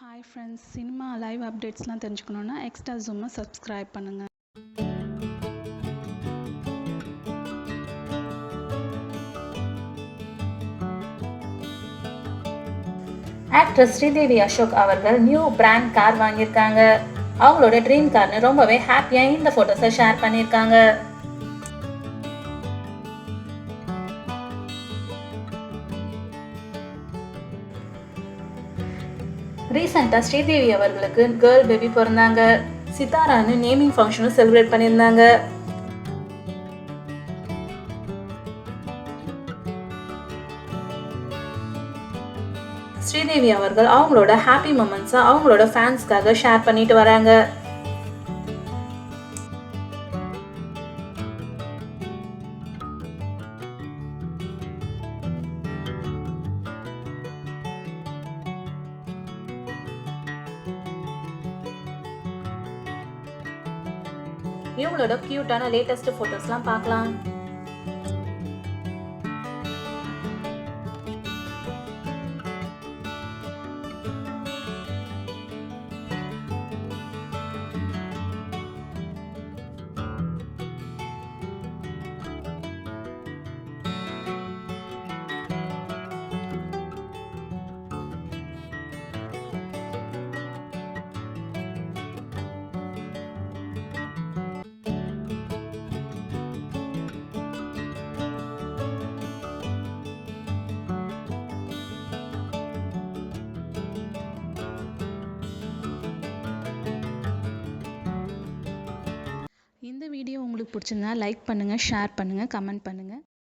Hi friends, cinema live updatesலாம் தெரிஞ்சுக்கணுன்னா extra ஜூமை subscribe பண்ணுங்கள். Actress Sridevi Ashok அவர்கள் நியூ பிராண்ட் கார் வாங்கியிருக்காங்க. அவங்களோட ட்ரீம் கார்னு ரொம்பவே ஹாப்பியாக இந்த ஃபோட்டோஸை ஷேர் பண்ணியிருக்காங்க. ரீசெண்டாக ஸ்ரீதேவி அவர்களுக்கு கேர்ள் பேபி பிறந்தாங்க. சித்தாரான்னு நேமிங் ஃபங்க்ஷனும் செலிப்ரேட் பண்ணியிருந்தாங்க. ஸ்ரீதேவி அவர்கள் அவங்களோட ஹாப்பி மொமெண்ட்ஸை அவங்களோட ஃபேன்ஸ்க்காக ஷேர் பண்ணிட்டு வராங்க. இவங்களோட கியூட்டான லேட்டஸ்ட் போட்டோஸ்லாம் பார்க்கலாம். இந்த வீடியோ உங்களுக்கு பிடிச்சிருந்தா லைக் பண்ணுங்கள், ஷேர் பண்ணுங்கள், கமெண்ட் பண்ணுங்கள்.